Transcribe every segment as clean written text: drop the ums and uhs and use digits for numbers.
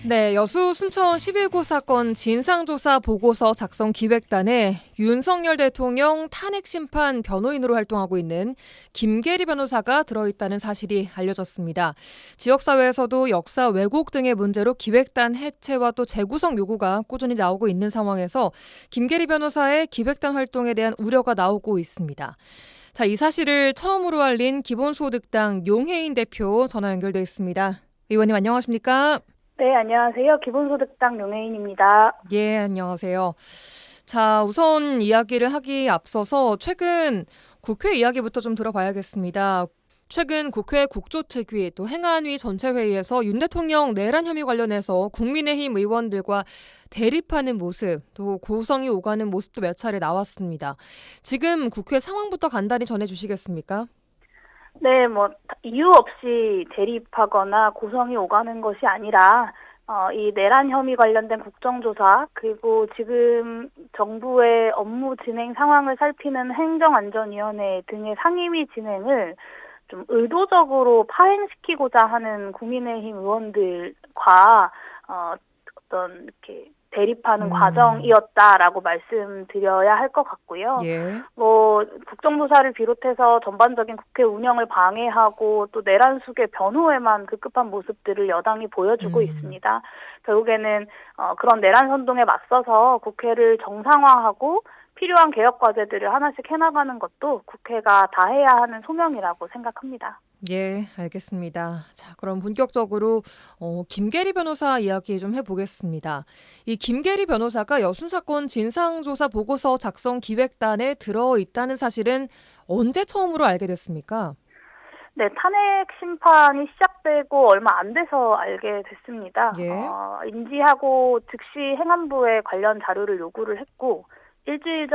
네, 여수 순천 11구 사건 진상조사 보고서 작성 기획단에 윤석열 대통령 탄핵 심판 변호인으로 활동하고 있는 김계리 변호사가 들어있다는 사실이 알려졌습니다. 지역사회에서도 역사 왜곡 등의 문제로 기획단 해체와 또 재구성 요구가 꾸준히 나오고 있는 상황에서 김계리 변호사의 기획단 활동에 대한 우려가 나오고 있습니다. 자, 이 사실을 처음으로 알린 기본소득당 용혜인 대표 전화 연결돼 있습니다. 의원님 안녕하십니까? 네, 안녕하세요. 기본소득당 용혜인입니다. 예, 안녕하세요. 자, 우선 이야기를 하기 앞서서 최근 국회 이야기부터 좀 들어봐야겠습니다. 최근 국회 국조특위 또 행안위 전체회의에서 윤 대통령 내란 혐의 관련해서 국민의힘 의원들과 대립하는 모습, 또 고성이 오가는 모습도 몇 차례 나왔습니다. 지금 국회 상황부터 간단히 전해주시겠습니까? 네, 이유 없이 대립하거나 고성이 오가는 것이 아니라, 이 내란 혐의 관련된 국정조사, 그리고 지금 정부의 업무 진행 상황을 살피는 행정안전위원회 등의 상임위 진행을 좀 의도적으로 파행시키고자 하는 국민의힘 의원들과, 어떤, 이렇게, 대립하는 과정이었다라고 말씀드려야 할 것 같고요. 예. 국정조사를 비롯해서 전반적인 국회 운영을 방해하고 또 내란 수계 변호에만 급급한 모습들을 여당이 보여주고 있습니다. 결국에는 그런 내란 선동에 맞서서 국회를 정상화하고 필요한 개혁 과제들을 하나씩 해나가는 것도 국회가 다 해야 하는 소명이라고 생각합니다. 예, 알겠습니다. 자, 그럼 본격적으로 김계리 변호사 이야기 좀 해보겠습니다. 이 김계리 변호사가 여순 사건 진상조사 보고서 작성 기획단에 들어있다는 사실은 언제 처음으로 알게 됐습니까? 네, 탄핵 심판이 시작되고 얼마 안 돼서 알게 됐습니다. 예. 인지하고 즉시 행안부에 관련 자료를 요구를 했고, 일주일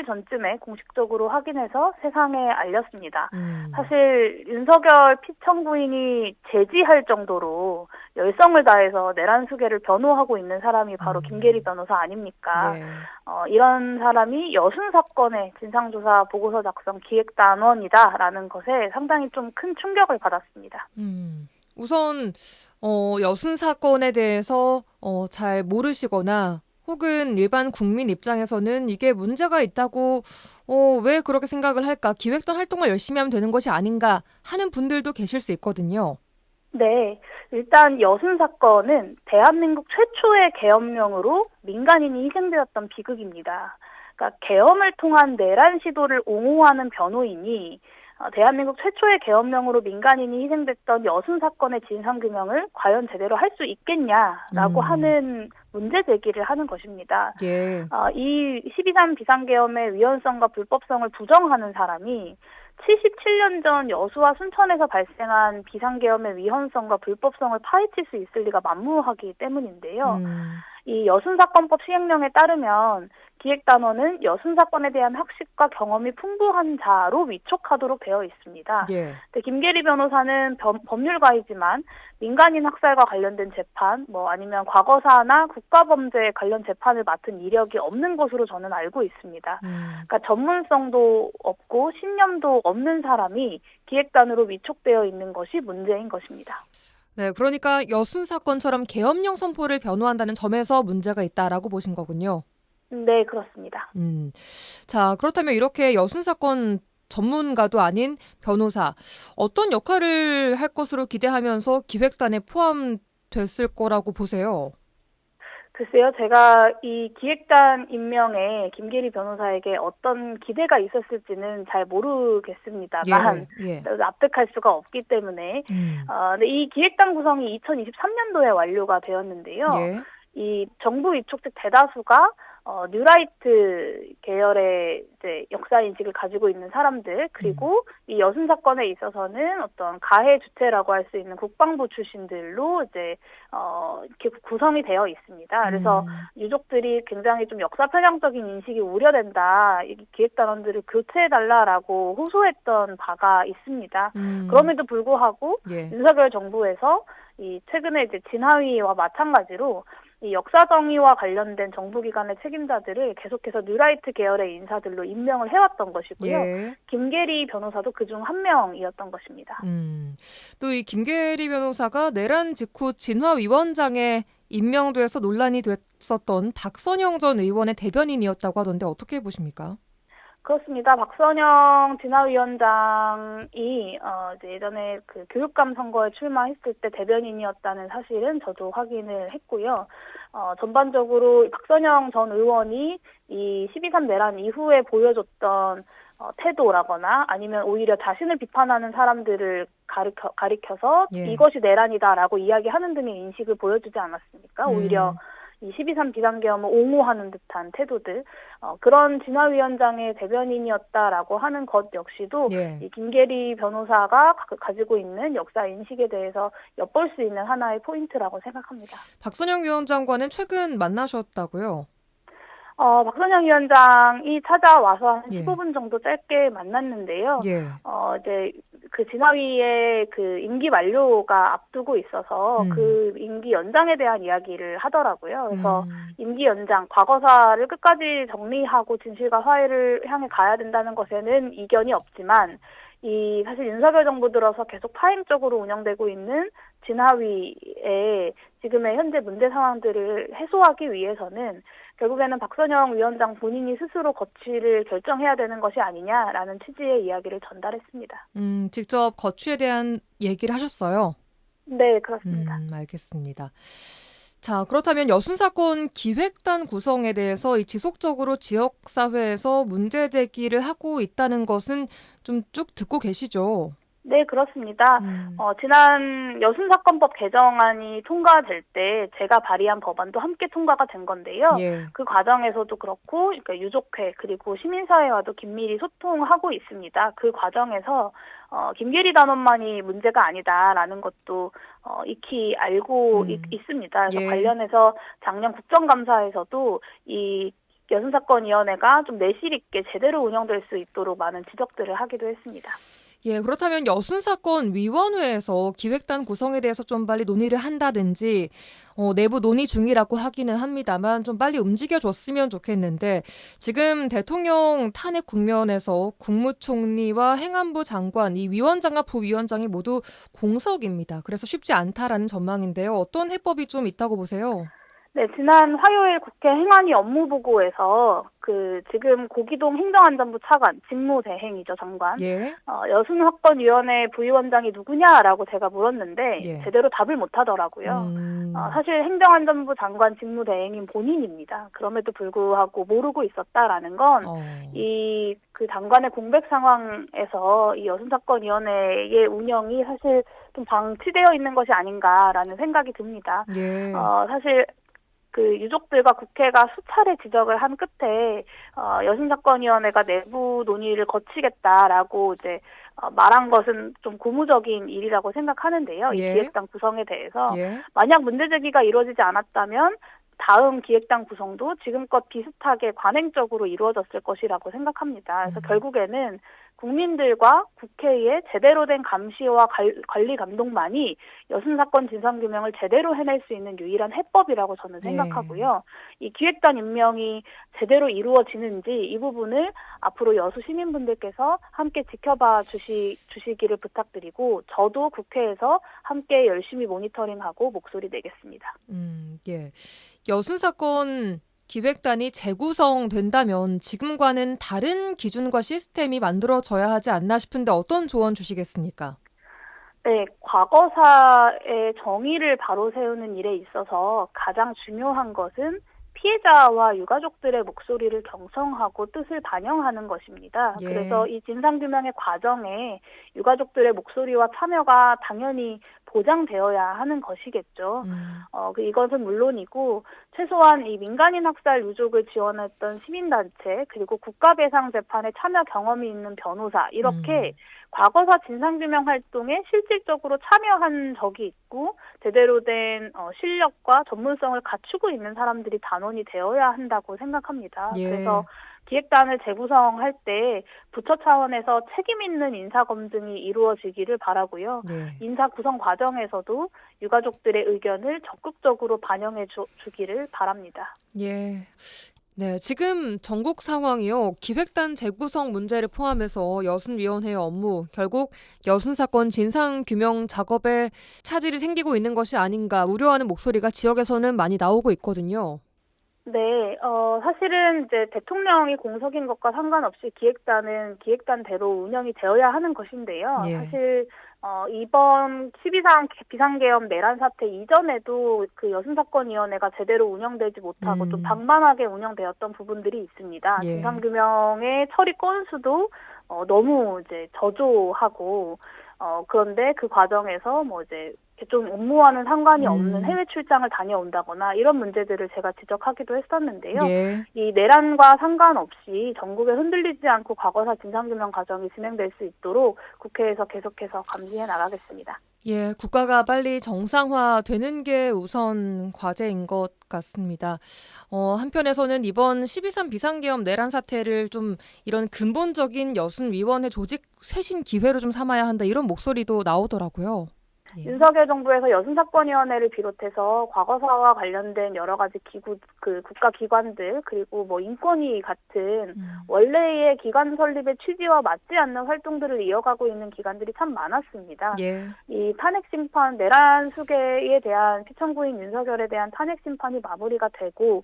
전쯤에 공식적으로 확인해서 세상에 알렸습니다. 사실 윤석열 피청구인이 제지할 정도로 열성을 다해서 내란 수계를 변호하고 있는 사람이 바로 김계리 변호사 아닙니까? 예. 이런 사람이 여순 사건의 진상조사 보고서 작성 기획단원이다라는 것에 상당히 좀 큰 충격을 받았습니다. 우선 여순 사건에 대해서 잘 모르시거나 혹은 일반 국민 입장에서는 이게 문제가 있다고 왜 그렇게 생각을 할까? 기획단 활동을 열심히 하면 되는 것이 아닌가 하는 분들도 계실 수 있거든요. 네, 일단 여순 사건은 대한민국 최초의 계엄령으로 민간인이 희생되었던 비극입니다. 그러니까 계엄을 통한 내란 시도를 옹호하는 변호인이 대한민국 최초의 계엄령으로 민간인이 희생됐던 여순 사건의 진상규명을 과연 제대로 할 수 있겠냐라고 하는 문제 제기를 하는 것입니다. 예. 이 12.3 비상계엄의 위헌성과 불법성을 부정하는 사람이 77년 전 여수와 순천에서 발생한 비상계엄의 위헌성과 불법성을 파헤칠 수 있을 리가 만무하기 때문인데요. 이 여순사건법 시행령에 따르면 기획단원은 여순사건에 대한 학식과 경험이 풍부한 자로 위촉하도록 되어 있습니다. 예. 근데 김계리 변호사는 법률가이지만 민간인 학살과 관련된 재판, 아니면 과거사나 국가범죄 관련 재판을 맡은 이력이 없는 것으로 저는 알고 있습니다. 그러니까 전문성도 없고 신념도 없는 사람이 기획단으로 위촉되어 있는 것이 문제인 것입니다. 네, 그러니까 여순 사건처럼 계엄령 선포를 변호한다는 점에서 문제가 있다라고 보신 거군요. 네, 그렇습니다. 자, 그렇다면 이렇게 여순 사건 전문가도 아닌 변호사, 어떤 역할을 할 것으로 기대하면서 기획단에 포함됐을 거라고 보세요? 글쎄요, 제가 이 기획단 임명에 김계리 변호사에게 어떤 기대가 있었을지는 잘 모르겠습니다만, 예. 납득할 수가 없기 때문에, 근데 이 기획단 구성이 2023년도에 완료가 되었는데요. 예. 이 정부 위촉 즉 대다수가 뉴라이트 계열의 이제 역사 인식을 가지고 있는 사람들, 그리고 이 여순 사건에 있어서는 어떤 가해 주체라고 할 수 있는 국방부 출신들로 이제 이렇게 구성이 되어 있습니다. 그래서 유족들이 굉장히 좀 역사 편향적인 인식이 우려된다, 이 기획단원들을 교체해달라라고 호소했던 바가 있습니다. 그럼에도 불구하고 예. 윤석열 정부에서 이 최근에 이제 진화위와 마찬가지로 이 역사 정의와 관련된 정부기관의 책임자들을 계속해서 뉴라이트 계열의 인사들로 임명을 해왔던 것이고요. 예. 김계리 변호사도 그중 한 명이었던 것입니다. 또 이 김계리 변호사가 내란 직후 진화위원장에 임명돼서 논란이 됐었던 박선영 전 의원의 대변인이었다고 하던데 어떻게 보십니까? 그렇습니다. 박선영 진화위원장이 이제 예전에 그 교육감 선거에 출마했을 때 대변인이었다는 사실은 저도 확인을 했고요. 전반적으로 박선영 전 의원이 이 12.3 내란 이후에 보여줬던 태도라거나 아니면 오히려 자신을 비판하는 사람들을 가리켜서 예. 이것이 내란이다라고 이야기하는 등의 인식을 보여주지 않았습니까? 오히려 이 12.3 비상계엄을 옹호하는 듯한 태도들, 그런 진화위원장의 대변인이었다라고 하는 것 역시도 예. 이 김계리 변호사가 가지고 있는 역사 인식에 대해서 엿볼 수 있는 하나의 포인트라고 생각합니다. 박선영 위원장과는 최근 만나셨다고요? 박선영 위원장이 찾아와서 한 예. 15분 정도 짧게 만났는데요. 예. 이제 그 진화위의 그 임기 만료가 앞두고 있어서 그 임기 연장에 대한 이야기를 하더라고요. 그래서 임기 연장, 과거사를 끝까지 정리하고 진실과 화해를 향해 가야 된다는 것에는 이견이 없지만 사실 윤석열 정부 들어서 계속 파행적으로 운영되고 있는 진화위의 지금의 현재 문제 상황들을 해소하기 위해서는 결국에는 박선영 위원장 본인이 스스로 거취를 결정해야 되는 것이 아니냐라는 취지의 이야기를 전달했습니다. 직접 거취에 대한 얘기를 하셨어요? 네, 그렇습니다. 알겠습니다. 자, 그렇다면 여순 사건 기획단 구성에 대해서 이 지속적으로 지역사회에서 문제 제기를 하고 있다는 것은 좀 쭉 듣고 계시죠? 네, 그렇습니다. 지난 여순사건법 개정안이 통과될 때 제가 발의한 법안도 함께 통과가 된 건데요. 예. 그 과정에서도 그렇고, 그러니까 유족회 그리고 시민사회와도 긴밀히 소통하고 있습니다. 그 과정에서 김계리 단원만이 문제가 아니다라는 것도 익히 알고 있습니다. 그래서 예. 관련해서 작년 국정감사에서도 이 여순사건위원회가 좀 내실 있게 제대로 운영될 수 있도록 많은 지적들을 하기도 했습니다. 예, 그렇다면 여순 사건 위원회에서 기획단 구성에 대해서 좀 빨리 논의를 한다든지 내부 논의 중이라고 하기는 합니다만 좀 빨리 움직여줬으면 좋겠는데 지금 대통령 탄핵 국면에서 국무총리와 행안부 장관, 이 위원장과 부위원장이 모두 공석입니다. 그래서 쉽지 않다라는 전망인데요. 어떤 해법이 좀 있다고 보세요? 네, 지난 화요일 국회 행안위 업무보고에서 지금 고기동 행정안전부 차관, 직무대행이죠, 장관. 예. 여순사건위원회 부위원장이 누구냐라고 제가 물었는데 예. 제대로 답을 못 하더라고요. 사실 행정안전부 장관 직무대행인 본인입니다. 그럼에도 불구하고 모르고 있었다라는 건 그 장관의 공백 상황에서 이 여순사건위원회의 운영이 사실 좀 방치되어 있는 것이 아닌가라는 생각이 듭니다. 예. 사실 그 유족들과 국회가 수차례 지적을 한 끝에 여순사건위원회가 내부 논의를 거치겠다라고 이제 말한 것은 좀 고무적인 일이라고 생각하는데요. 이 예. 기획단 구성에 대해서 예. 만약 문제 제기가 이루어지지 않았다면 다음 기획단 구성도 지금껏 비슷하게 관행적으로 이루어졌을 것이라고 생각합니다. 그래서 결국에는 국민들과 국회의 제대로 된 감시와 관리 감독만이 여순사건 진상규명을 제대로 해낼 수 있는 유일한 해법이라고 저는 생각하고요. 이 기획단 임명이 제대로 이루어지는지 이 부분을 앞으로 여수 시민분들께서 함께 지켜봐 주시기를 부탁드리고 저도 국회에서 함께 열심히 모니터링하고 목소리 내겠습니다. 예. 여순사건 기획단이 재구성된다면 지금과는 다른 기준과 시스템이 만들어져야 하지 않나 싶은데 어떤 조언 주시겠습니까? 네, 과거사의 정의를 바로 세우는 일에 있어서 가장 중요한 것은 피해자와 유가족들의 목소리를 경청하고 뜻을 반영하는 것입니다. 예. 그래서 이 진상규명의 과정에 유가족들의 목소리와 참여가 당연히 보장되어야 하는 것이겠죠. 이것은 물론이고 최소한 이 민간인 학살 유족을 지원했던 시민단체 그리고 국가배상재판에 참여 경험이 있는 변호사 이렇게 과거사 진상규명 활동에 실질적으로 참여한 적이 있고 제대로 된 실력과 전문성을 갖추고 있는 사람들이 단원이 되어야 한다고 생각합니다. 예. 그래서 기획단을 재구성할 때 부처 차원에서 책임 있는 인사 검증이 이루어지기를 바라고요. 네. 인사 구성 과정에서도 유가족들의 의견을 적극적으로 반영해 주기를 바랍니다. 예. 네, 지금 전국 상황이요. 기획단 재구성 문제를 포함해서 여순위원회의 업무, 결국 여순 사건 진상 규명 작업에 차질이 생기고 있는 것이 아닌가 우려하는 목소리가 지역에서는 많이 나오고 있거든요. 네, 사실은 이제 대통령이 공석인 것과 상관없이 기획단은 기획단대로 운영이 되어야 하는 것인데요. 예. 사실, 이번 12상 비상계엄 내란 사태 이전에도 그 여순사건위원회가 제대로 운영되지 못하고 좀 방만하게 운영되었던 부분들이 있습니다. 예. 진상규명의 처리 건수도 너무 이제 저조하고, 그런데 그 과정에서 뭐 이제 좀 업무와는 상관이 없는 해외 출장을 다녀온다거나 이런 문제들을 제가 지적하기도 했었는데요. 예. 이 내란과 상관없이 전국에 흔들리지 않고 과거사 진상규명 과정이 진행될 수 있도록 국회에서 계속해서 감시해 나가겠습니다. 예, 국가가 빨리 정상화되는 게 우선 과제인 것 같습니다. 한편에서는 이번 12.3 비상계엄 내란 사태를 좀 이런 근본적인 여순위원회 조직 쇄신 기회로 좀 삼아야 한다 이런 목소리도 나오더라고요. 예. 윤석열 정부에서 여순사건위원회를 비롯해서 과거사와 관련된 여러 가지 국가기관들 그리고 뭐 인권위 같은 원래의 기관 설립의 취지와 맞지 않는 활동들을 이어가고 있는 기관들이 참 많았습니다. 예. 이 탄핵 심판, 내란 수계에 대한 피청구인 윤석열에 대한 탄핵 심판이 마무리가 되고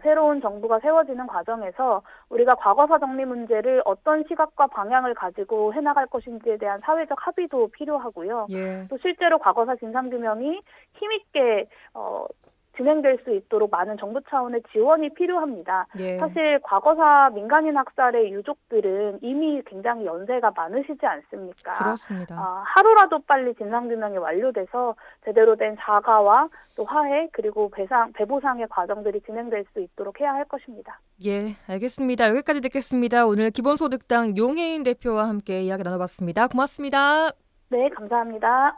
새로운 정부가 세워지는 과정에서 우리가 과거사 정리 문제를 어떤 시각과 방향을 가지고 해나갈 것인지에 대한 사회적 합의도 필요하고요. 예. 또 실제로 과거사 진상규명이 힘있게 진행될 수 있도록 많은 정부 차원의 지원이 필요합니다. 예. 사실 과거사 민간인 학살의 유족들은 이미 굉장히 연세가 많으시지 않습니까? 그렇습니다. 하루라도 빨리 진상규명이 완료돼서 제대로 된 사과와 또 화해 그리고 배보상의 과정들이 진행될 수 있도록 해야 할 것입니다. 예, 알겠습니다. 여기까지 듣겠습니다. 오늘 기본소득당 용혜인 대표와 함께 이야기 나눠봤습니다. 고맙습니다. 네, 감사합니다.